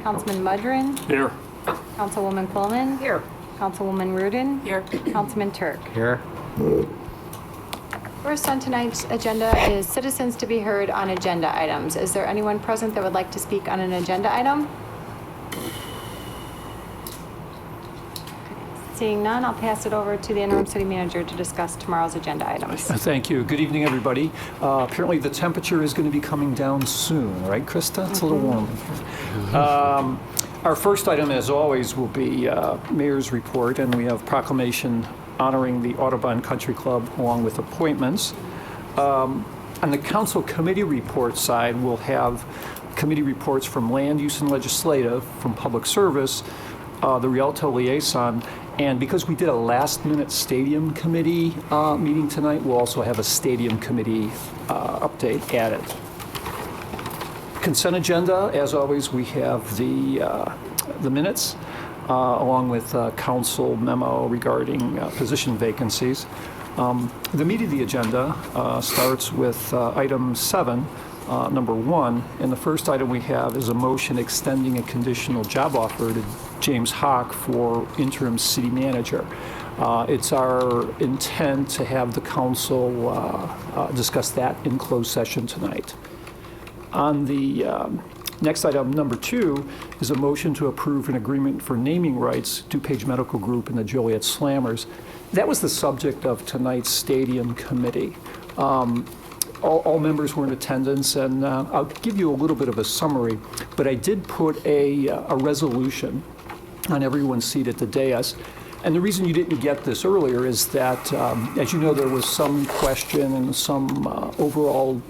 Councilman Mudrin. Here. Councilwoman Coleman. Here. Councilwoman Rudin. Here. Councilman Turk. Here. First on tonight's agenda is citizens to be heard on agenda items. Is there anyone present that would like to speak on an agenda item? Seeing none, I'll pass it over to the interim city manager to discuss tomorrow's agenda items. Thank you. Good evening, everybody. Apparently the temperature is going to be coming down soon, right, Krista? It's a little warm. Our first item, as always, will be mayor's report, and we have proclamation honoring the Audubon Country Club along with appointments. On the council committee report side, we'll have committee reports from land use and legislative, from public service, the Rialto liaison, and because we did a last-minute stadium committee meeting tonight, we'll also have a stadium committee update added. Consent agenda, as always, we have the minutes along with council memo regarding position vacancies. The meat of the agenda starts with item 7, number 1, and the first item we have is a motion extending a conditional job offer to James Hawk for interim city manager. It's our intent to have the council discuss that in closed session tonight. On the next item, number 2, is a motion to approve an agreement for naming rights, DuPage Medical Group and the Joliet Slammers. That was the subject of tonight's stadium committee. All members were in attendance, and I'll give you a little bit of a summary, but I did put a resolution on everyone's seat at the dais. And the reason you didn't get this earlier is that, as you know, there was some question and some overall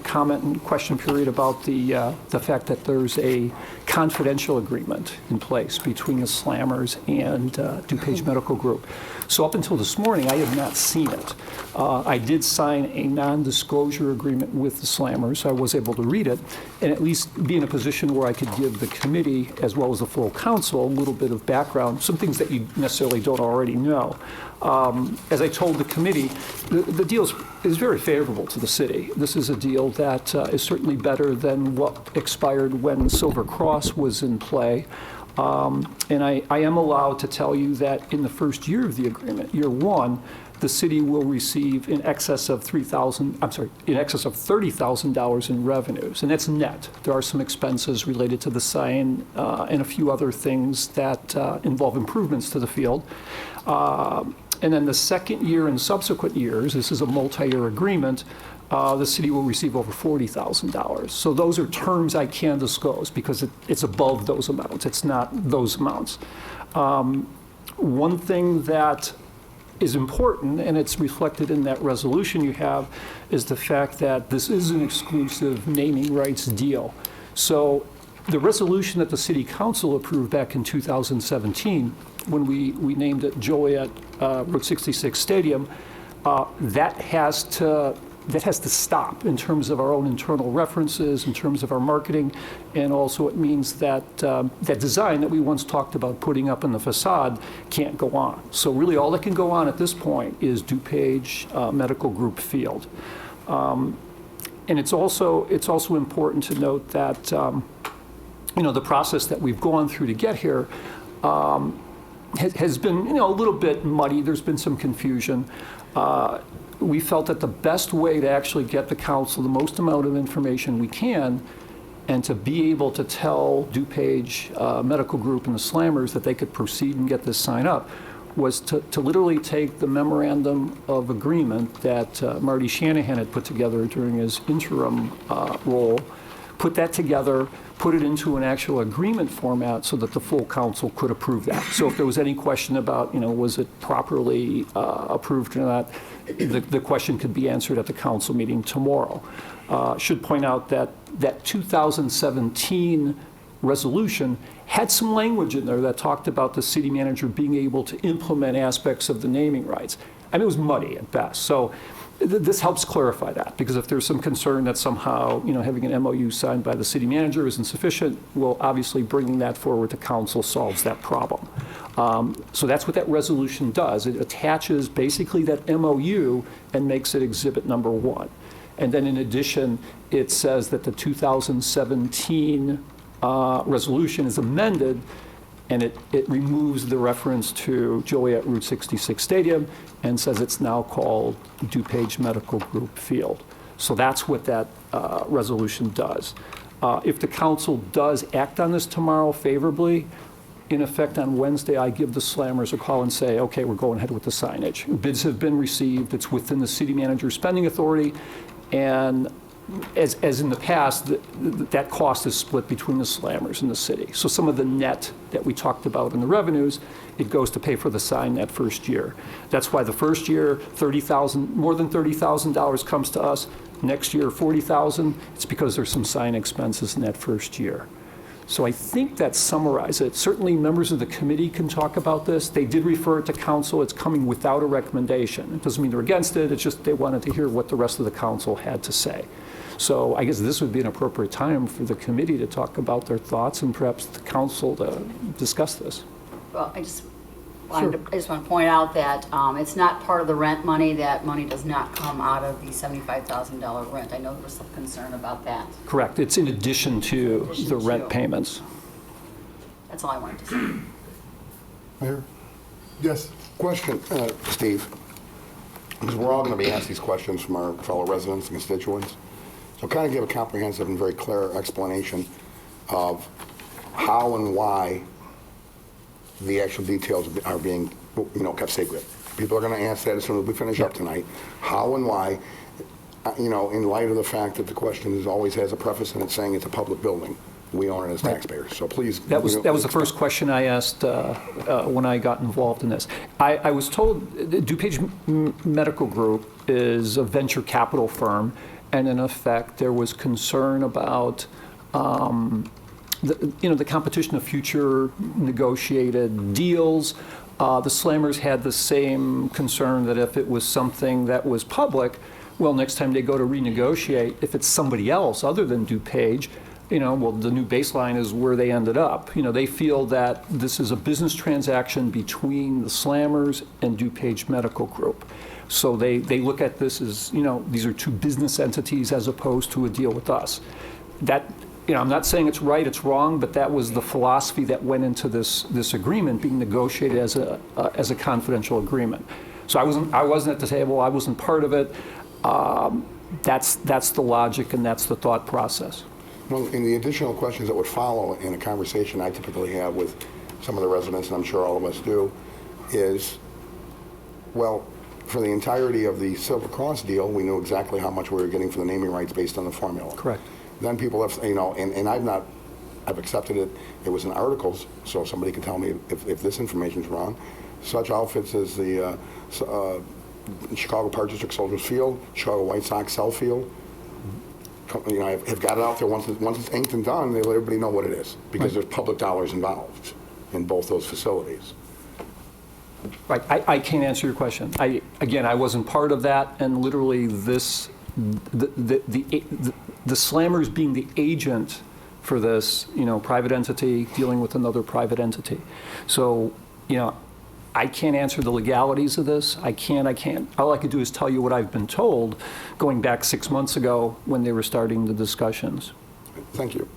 comment and question period about the fact that there's a confidential agreement in place between the Slammers and DuPage Medical Group. So up until this morning, I had not seen it. I did sign a non-disclosure agreement with the Slammers, so I was able to read it and at least be in a position where I could give the committee, as well as the full council, a little bit of background, some things that you necessarily don't already know. As I told the committee, the deal is very favorable to the city. This is a deal that is certainly better than what expired when Silver Cross was in play. And I am allowed to tell you that in the first year of the agreement, year 1, the city will receive in excess of $30,000 in revenues, and that's net. There are some expenses related to the sign and a few other things that involve improvements to the field. And then the second year and subsequent years, this is a multi-year agreement, the city will receive over $40,000. So those are terms I can disclose because it's above those amounts. It's not those amounts. One thing that is important, and it's reflected in that resolution you have, is the fact that this is an exclusive naming rights deal. So the resolution that the city council approved back in 2017, when we named it Joliet Route 66 Stadium, that has to stop in terms of our own internal references, in terms of our marketing, and also it means that that design that we once talked about putting up in the facade can't go on. So really all that can go on at this point is DuPage Medical Group Field. And it's also important to note that the process that we've gone through to get here has been a little bit muddy. There's been some confusion. We felt that the best way to actually get the council the most amount of information we can and to be able to tell DuPage Medical Group and the Slammers that they could proceed and get this sign up was to literally take the memorandum of agreement that Marty Shanahan had put together during his interim role, put that together, put it into an actual agreement format so that the full council could approve that. So if there was any question about, was it properly approved or not, the question could be answered at the council meeting tomorrow. Should point out that 2017 resolution had some language in there that talked about the city manager being able to implement aspects of the naming rights. I mean, it was muddy at best. So this helps clarify that, because if there's some concern that somehow, having an MOU signed by the city manager is insufficient, well, obviously bringing that forward to council solves that problem. So that's what that resolution does. It attaches basically that MOU and makes it exhibit number 1. And then in addition, it says that the 2017 resolution is amended, and it removes the reference to Joliet Route 66 Stadium and says it's now called DuPage Medical Group Field. So that's what that resolution does. If the council does act on this tomorrow favorably, in effect on Wednesday, I give the Slammers a call and say, okay, we're going ahead with the signage. Bids have been received, it's within the city manager's spending authority, and as in the past, that cost is split between the Slammers and the city. So some of the net that we talked about in the revenues, it goes to pay for the sign that first year. That's why the first year, more than $30,000 comes to us. Next year, $40,000. It's because there's some sign expenses in that first year. So I think that summarizes it. Certainly, members of the committee can talk about this. They did refer it to council. It's coming without a recommendation. It doesn't mean they're against it. It's just they wanted to hear what the rest of the council had to say. So I guess this would be an appropriate time for the committee to talk about their thoughts and perhaps the council to discuss this. Well, I just want to point out that it's not part of the rent money. That money does not come out of the $75,000 rent. I know there was some concern about that. Correct. It's in addition to the rent payments. That's all I wanted to say. Mayor? Yes. Question, Steve, because we're all going to be asked these questions from our fellow residents and constituents. So kind of give a comprehensive and very clear explanation of how and why the actual details are being, kept secret. People are going to ask that as soon as we finish up tonight. How and why, in light of the fact that the question always has a preface and it's saying it's a public building. We own it as taxpayers. So please. That was the first question I asked when I got involved in this. I was told DuPage Medical Group is a venture capital firm, and in effect there was concern about the competition of future negotiated deals. The Slammers had the same concern that if it was something that was public, well, next time they go to renegotiate, if it's somebody else other than DuPage, the new baseline is where they ended up. They feel that this is a business transaction between the Slammers and DuPage Medical Group. So they look at this as, these are two business entities as opposed to a deal with us. That, I'm not saying it's right, it's wrong, but that was the philosophy that went into this agreement being negotiated as a confidential agreement. So I wasn't at the table, I wasn't part of it. That's the logic and that's the thought process. Well, in the additional questions that would follow in a conversation I typically have with some of the residents, and I'm sure all of us do, is, well, for the entirety of the Silver Cross deal, we knew exactly how much we were getting for the naming rights based on the formula. Correct. Then people have, and I've accepted it. It was in articles, so somebody can tell me if this information is wrong. Such outfits as the Chicago Park District Soldiers Field, Chicago White Sox Cell Field, have got it out there. Once it's inked and done, they let everybody know what it is because there's public dollars involved in both those facilities. Right, I can't answer your question. I wasn't part of that, and literally the Slammers being the agent for this, private entity dealing with another private entity. So, I can't answer the legalities of this. I can't. All I could do is tell you what I've been told going back 6 months ago when they were starting the discussions. Thank you.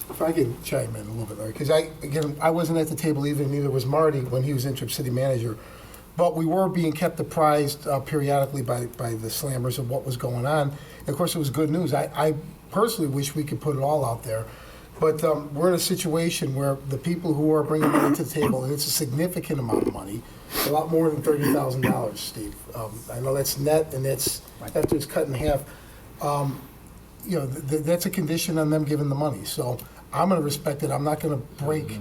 If I can chime in a little bit, Larry, because I wasn't at the table either, neither was Marty when he was interim city manager. But we were being kept apprised periodically by the Slammers of what was going on. And of course, it was good news. I personally wish we could put it all out there. But we're in a situation where the people who are bringing money to the table, and it's a significant amount of money, a lot more than $30,000, Steve. I know that's net, and that's after it's cut in half. That's a condition on them giving the money. So I'm going to respect it. I'm not going to break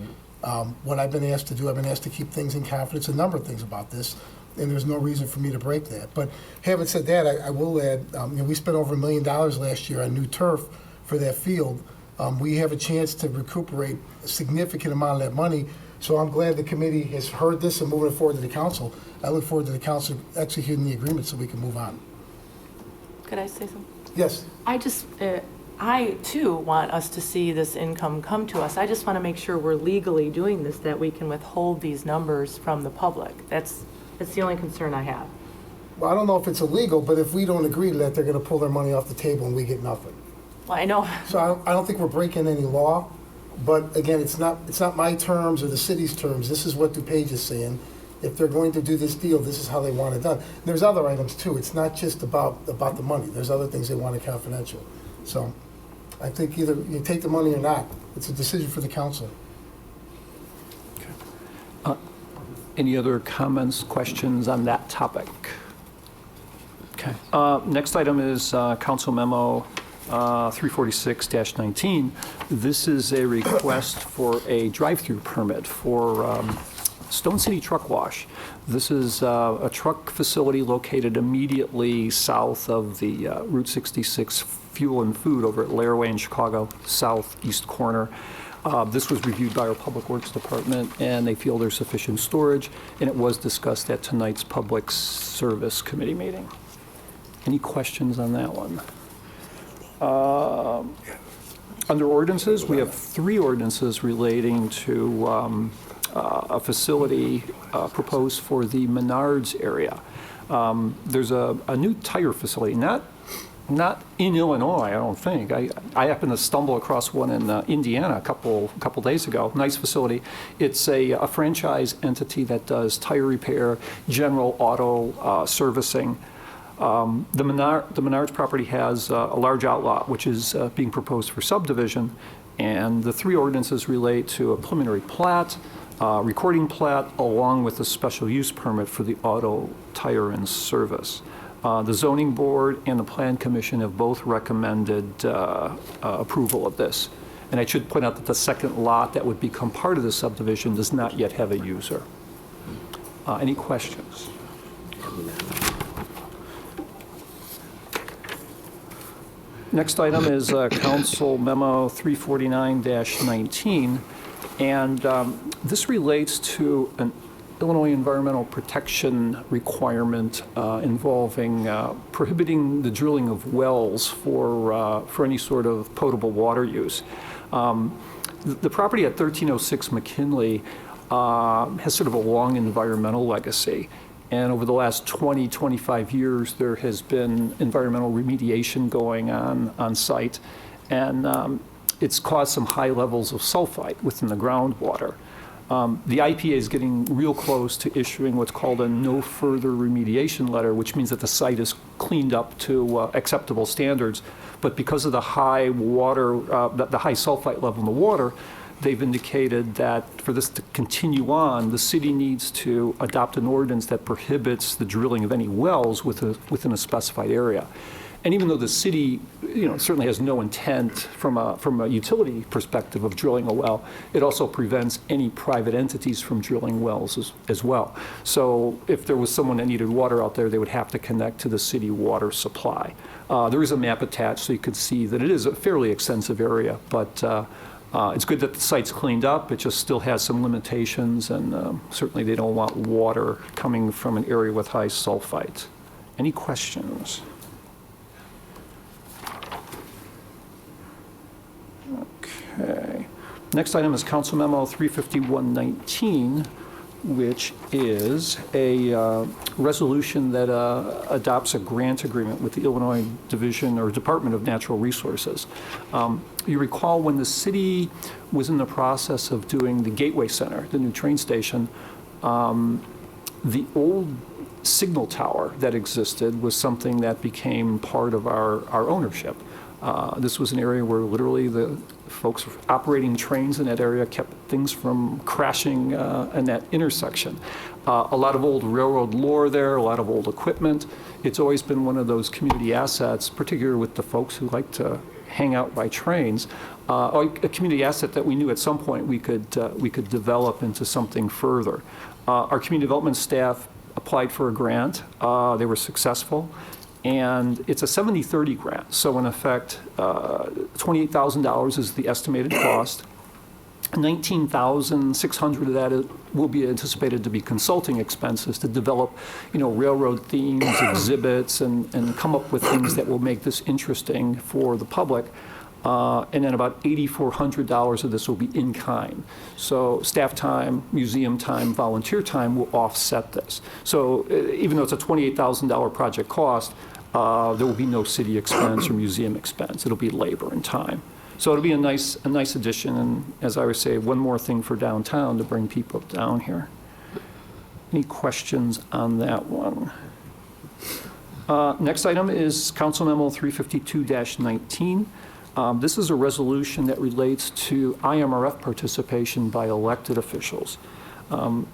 what I've been asked to do. I've been asked to keep things in confidence, a number of things about this, and there's no reason for me to break that. But having said that, I will add, we spent over $1 million last year on new turf for that field. We have a chance to recuperate a significant amount of that money. So I'm glad the committee has heard this and moving it forward to the council. I look forward to the council executing the agreement so we can move on. Could I say something? Yes. I too want us to see this income come to us. I just want to make sure we're legally doing this, that we can withhold these numbers from the public. That's the only concern I have. Well, I don't know if it's illegal, but if we don't agree to that, they're going to pull their money off the table and we get nothing. Well, I know. So I don't think we're breaking any law, But again, it's not my terms or the city's terms. This is what DuPage is saying. If they're going to do this deal, this is how they want it done. There's other items too. It's not just about the money. There's other things they want it confidential. So I think either you take the money or not. It's a decision for the council. Any other comments, questions on that topic? Okay. Next item is Council Memo 346-19. This is a request for a drive-through permit for Stone City Truck Wash. This is a truck facility located immediately south of the Route 66 Fuel and Food over at Laraway in Chicago, southeast corner. This was reviewed by our Public Works Department, and they feel there's sufficient storage, and it was discussed at tonight's Public Service Committee meeting. Any questions on that one? Under ordinances, we have 3 ordinances relating to a facility proposed for the Menards area. There's a new tire facility, not in Illinois, I don't think. I happened to stumble across one in Indiana a couple days ago. Nice facility. It's a franchise entity that does tire repair, general auto servicing. The Menards property has a large outlot, which is being proposed for subdivision, and the 3 ordinances relate to a preliminary plat, recording plat, along with a special use permit for the auto tire and service. The zoning board and the plan commission have both recommended approval of this. And I should point out that the second lot that would become part of the subdivision does not yet have a user. Any questions? Next item is Council Memo 349-19, and this relates to an Illinois environmental protection requirement involving prohibiting the drilling of wells for any sort of potable water use. The property at 1306 McKinley has sort of a long environmental legacy. And over the last 20, 25 years, there has been environmental remediation going on site. And it's caused some high levels of sulfite within the groundwater. The IPA is getting real close to issuing what's called a no further remediation letter, which means that the site is cleaned up to acceptable standards. But because of the high the high sulfite level in the water, they've indicated that for this to continue on, the city needs to adopt an ordinance that prohibits the drilling of any wells within a specified area. And even though the city, certainly has no intent from a utility perspective of drilling a well, it also prevents any private entities from drilling wells as well. So if there was someone that needed water out there, they would have to connect to the city water supply. There is a map attached, so you could see that it is a fairly extensive area, but it's good that the site's cleaned up. It just still has some limitations, and certainly they don't want water coming from an area with high sulfite. Any questions? Okay. Next item is Council Memo 351-19, which is a resolution that adopts a grant agreement with the Illinois Division or Department of Natural Resources. You recall when the city was in the process of doing the Gateway Center, the new train station, the old signal tower that existed was something that became part of our ownership. This was an area where literally the folks operating trains in that area kept things from crashing in that intersection. A lot of old railroad lore there, a lot of old equipment. It's always been one of those community assets, particularly with the folks who like to hang out by trains. A community asset that we knew at some point we could develop into something further. Our community development staff applied for a grant. They were successful. And it's a 70-30 grant. So in effect, $28,000 is the estimated cost. $19,600 of that will be anticipated to be consulting expenses to develop, railroad themes, exhibits, and come up with things that will make this interesting for the public. And then about $8,400 of this will be in kind. So staff time, museum time, volunteer time will offset this. So even though it's a $28,000 project cost, there will be no city expense or museum expense. It'll be labor and time. So it'll be a nice addition, and as I would say, one more thing for downtown to bring people down here. Any questions on that one? Next item is Council Memo 352-19. This is a resolution that relates to IMRF participation by elected officials. In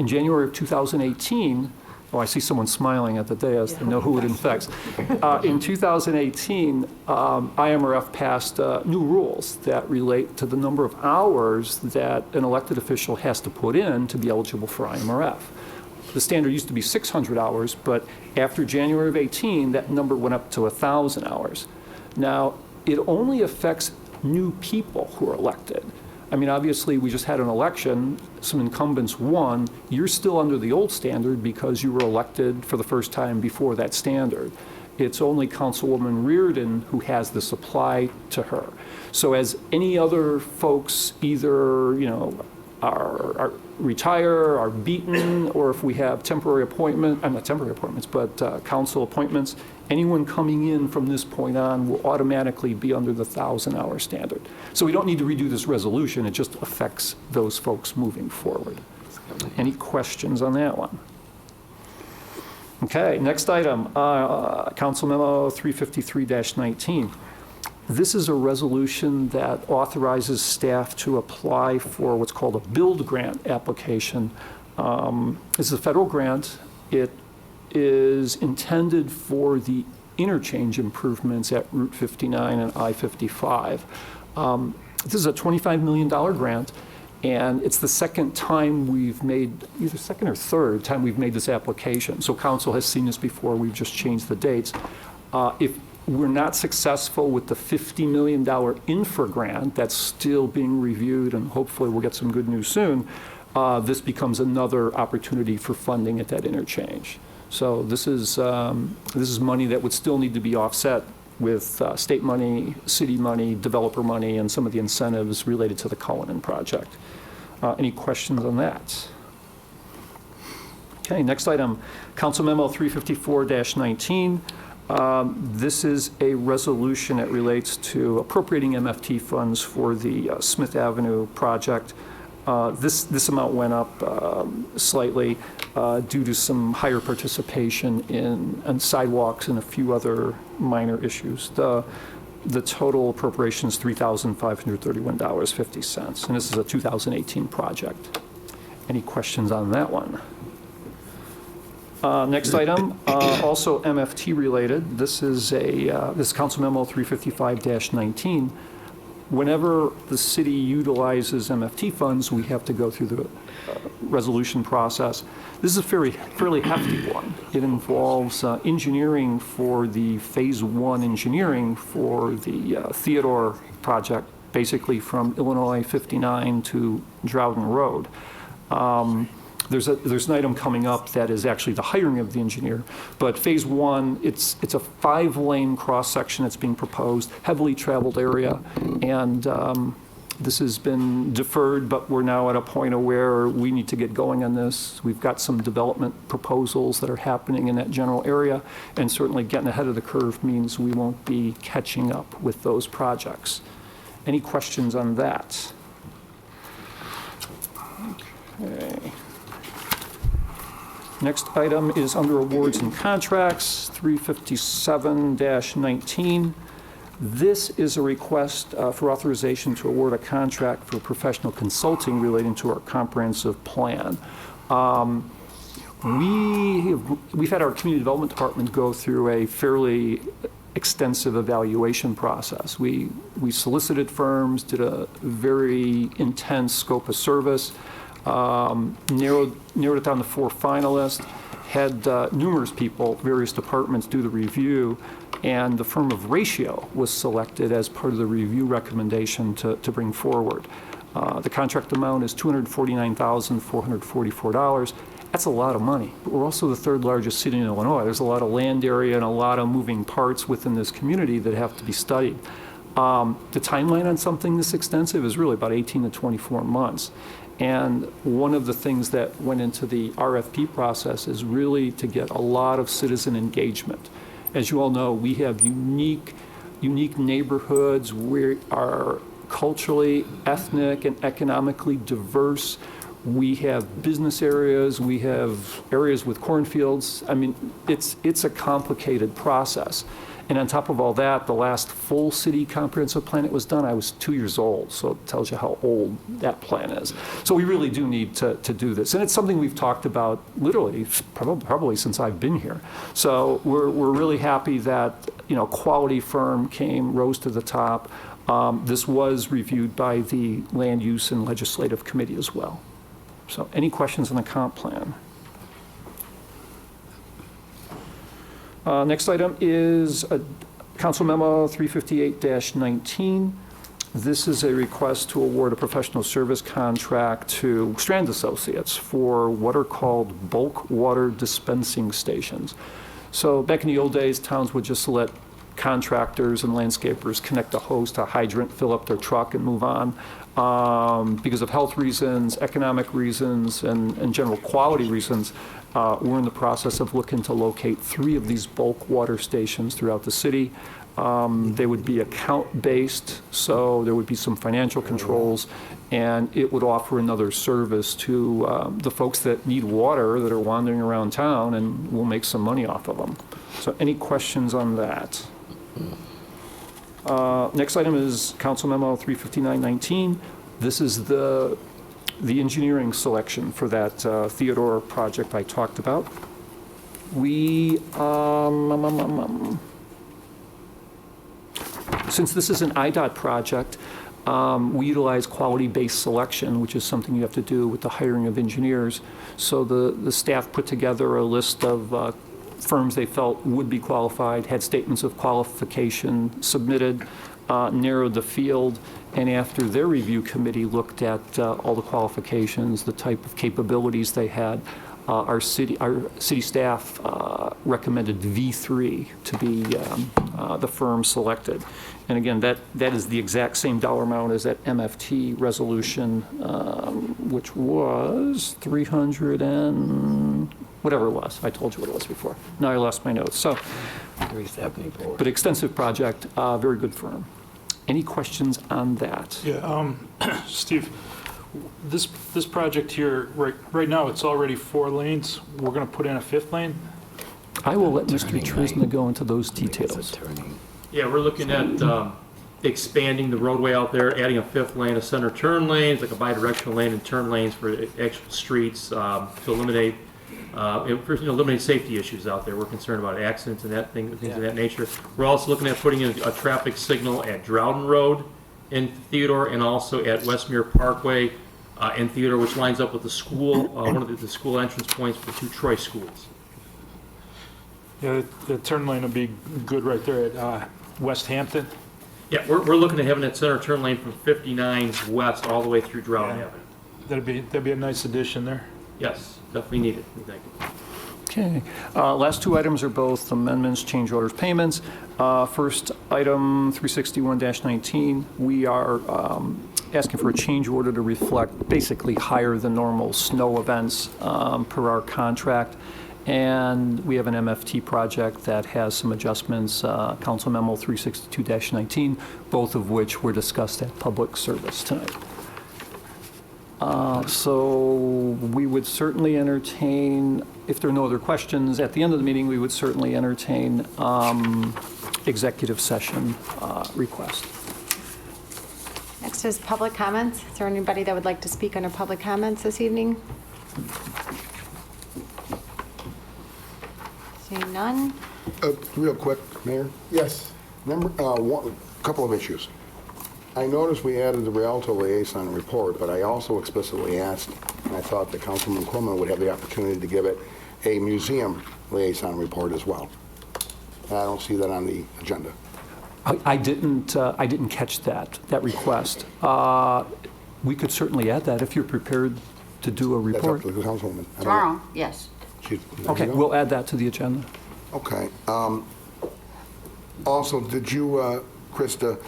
January of 2018, oh, I see someone smiling at the dais, they know who it infects. In 2018, IMRF passed new rules that relate to the number of hours that an elected official has to put in to be eligible for IMRF. The standard used to be 600 hours, but after January of 18, that number went up to 1,000 hours. Now, it only affects new people who are elected. I mean, obviously, we just had an election, some incumbents won. You're still under the old standard because you were elected for the first time before that standard. It's only Councilwoman Reardon who has this apply to her. So as any other folks either, are retire, are beaten, or if we have temporary appointment, not temporary appointments, but council appointments, anyone coming in from this point on will automatically be under the 1,000-hour standard. So we don't need to redo this resolution, it just affects those folks moving forward. Any questions on that one? Okay, next item, Council Memo 353-19. This is a resolution that authorizes staff to apply for what's called a build grant application. This is a federal grant. It is intended for the interchange improvements at Route 59 and I-55. This is a $25 million grant, and it's the second time we've made, either second or third time we've made this application. So council has seen this before, we've just changed the dates. If we're not successful with the $50 million infra grant that's still being reviewed, and hopefully we'll get some good news soon, this becomes another opportunity for funding at that interchange. So this is money that would still need to be offset with state money, city money, developer money, and some of the incentives related to the Cullinan project. Any questions on that? Okay, next item, Council Memo 354-19. This is a resolution that relates to appropriating MFT funds for the Smith Avenue project. This amount went up slightly due to some higher participation in sidewalks and a few other minor issues. The total appropriation is $3,531.50, and this is a 2018 project. Any questions on that one? Next item, also MFT related. This is this Council Memo 355-19. Whenever the city utilizes MFT funds, we have to go through the resolution process. This is a fairly hefty one. It involves engineering for the Phase 1 engineering for the Theodore project, basically from Illinois 59 to Droughton Road. There's an item coming up that is actually the hiring of the engineer, but Phase 1, it's a 5-lane cross-section that's being proposed, heavily traveled area, and this has been deferred, but we're now at a point of where we need to get going on this. We've got some development proposals that are happening in that general area, and certainly getting ahead of the curve means we won't be catching up with those projects. Any questions on that? Okay. Next item is under awards and contracts, 357-19. This is a request for authorization to award a contract for professional consulting relating to our comprehensive plan. We've had our community development department go through a fairly extensive evaluation process. We solicited firms, did a very intense scope of service, narrowed it down to 4 finalists, had numerous people, various departments do the review, and the firm of Ratio was selected as part of the review recommendation to bring forward. The contract amount is $249,444. That's a lot of money, but we're also the 3rd largest city in Illinois. There's a lot of land area and a lot of moving parts within this community that have to be studied. The timeline on something this extensive is really about 18 to 24 months. And one of the things that went into the RFP process is really to get a lot of citizen engagement. As you all know, we have unique unique neighborhoods. We are culturally, ethnic, and economically diverse. We have business areas, we have areas with cornfields. I mean, it's a complicated process. And on top of all that, the last full city comprehensive plan that was done, I was 2 years old, so it tells you how old that plan is. So we really do need to do this. And it's something we've talked about literally probably since I've been here. So we're really happy that, quality firm rose to the top. This was reviewed by the Land Use and Legislative Committee as well. So any questions on the comp plan? Next item is Council Memo 358-19. This is a request to award a professional service contract to Strand Associates for what are called bulk water dispensing stations. So back in the old days, towns would just let contractors and landscapers connect a hose to a hydrant, fill up their truck, and move on. Because of health reasons, economic reasons, and general quality reasons, we're in the process of looking to locate 3 of these bulk water stations throughout the city. They would be account-based, so there would be some financial controls, and it would offer another service to the folks that need water that are wandering around town, and we'll make some money off of them. So any questions on that? Next item is Council Memo 359-19. This is the engineering selection for that Theodore project I talked about. We, since this is an IDOT project, we utilize quality-based selection, which is something you have to do with the hiring of engineers. So the staff put together a list of firms they felt would be qualified, had statements of qualification submitted, narrowed the field, and after their review committee looked at all the qualifications, the type of capabilities they had, our city staff recommended V3 to be the firm selected. And again, that is the exact same dollar amount as that MFT resolution, which was 300 and whatever it was. I told you what it was before. Now I lost my notes. So, 374. but extensive project, very good firm. Any questions on that? Yeah, Steve, this project here, right now, it's already 4 lanes. We're going to put in a 5th lane? I will let Mr. Trisna go into those details. Yeah, we're looking at expanding the roadway out there, adding a 5th lane, a center turn lane, like a bidirectional lane, and turn lanes for actual streets to eliminate safety issues out there. We're concerned about accidents and things of that nature. We're also looking at putting in a traffic signal at Droughton Road in Theodore, and also at Westmere Parkway in Theodore, which lines up with the school, one of the school entrance points for 2 Troy schools. Yeah, the turn lane will be good right there at West Hampton. Yeah, we're looking at having that center turn lane from 59 west all the way through Droughton Avenue. That'd be a nice addition there. Yes, definitely needed. Thank you. Okay. Last 2 items are both amendments, change orders, payments. First item 361-19, we are asking for a change order to reflect basically higher than normal snow events per our contract. And we have an MFT project that has some adjustments, Council Memo 362-19, both of which were discussed at public service tonight. So we would certainly entertain, if there are no other questions, at the end of the meeting, we would certainly entertain executive session request. Next is public comments. Is there anybody that would like to speak under public comments this evening? Seeing none. Real quick, Mayor. Yes. Couple of issues. I noticed we added the Rialto liaison report, but I also explicitly asked, and I thought that Councilman Quillen would have the opportunity to give it, a museum liaison report as well. I don't see that on the agenda. I didn't catch that request. We could certainly add that if you're prepared to do a That's up report. to the Councilwoman. I don't know. Tomorrow, yes. Okay, we'll add that to the agenda. Okay. Also, did you, Krista,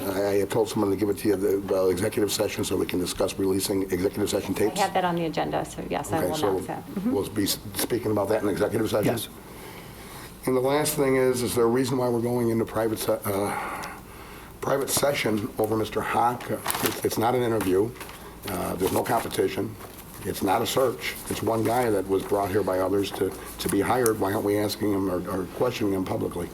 I had told someone to give it to you, the executive session, so we can discuss releasing executive session I tapes? have that on the agenda, so yes, I will Okay, so announce that. we'll be speaking about that in executive session? Yes. And the last thing is there a reason why we're going into private session over Mr. Hock? It's not an interview. There's no competition. It's not a search. It's one guy that was brought here by others to be hired. Why aren't we asking him or questioning him publicly?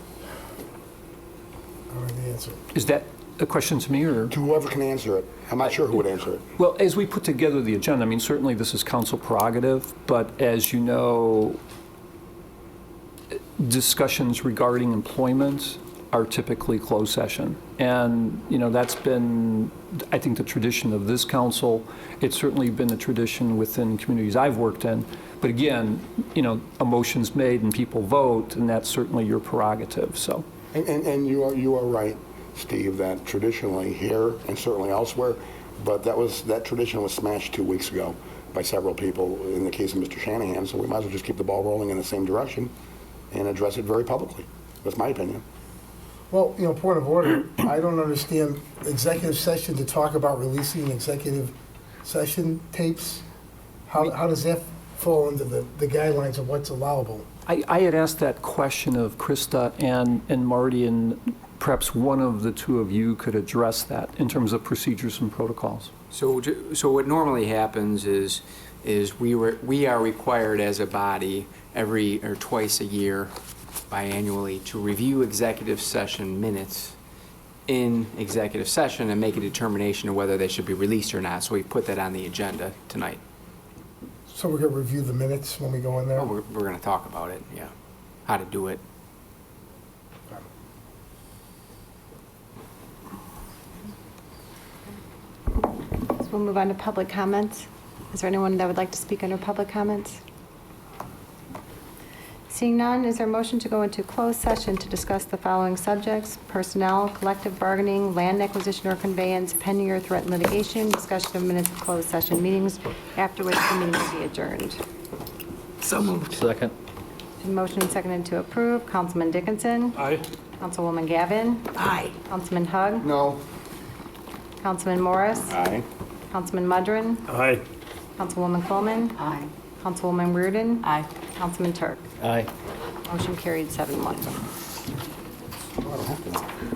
I don't know the answer. Is that a question to me, or? To whoever can answer it. I'm not sure who would answer it. Well, as we put together the agenda, I mean, certainly this is council prerogative, but as you know, discussions regarding employment are typically closed session. And, you know, that's been, I think, the tradition of this council. It's certainly been the tradition within communities I've worked in. But again, you know, a motion's made and people vote, and that's certainly your prerogative, so. And you are right, Steve, that traditionally here and certainly elsewhere, but that tradition was smashed 2 weeks ago by several people in the case of Mr. Shanahan, so we might as well just keep the ball rolling in the same direction and address it very publicly. That's my opinion. Well, you know, point of order, I don't understand executive session to talk about releasing executive session tapes. How does that fall into the guidelines of what's allowable? I had asked that question of Krista and Marty, and perhaps one of the two of you could address that in terms of procedures and protocols. So what normally happens is we are required as a body every or twice a year, biannually, to review executive session minutes in executive session and make a determination of whether they should be released or not. So we put that on the agenda tonight. So we're going to review the minutes when we go in there? Oh, we're going to talk about it, yeah, how to do it. So we'll move on to public comments. Is there anyone that would like to speak under public comments? Seeing none, is there a motion to go into closed session to discuss the following subjects: personnel, collective bargaining, land acquisition or conveyance, pending or threatened litigation, discussion of minutes of closed session meetings, after which the meeting will be adjourned? So moved. Second. Motion and seconded to approve. Councilman Dickinson. Aye. Councilwoman Gavin. Aye. Councilman Hug. No. Councilman Morris. Aye. Councilman Mudrin. Aye. Councilwoman Coleman. Aye. Councilwoman Reardon. Aye. Councilman Turk. Aye. Motion carried 7-1. I don't have to.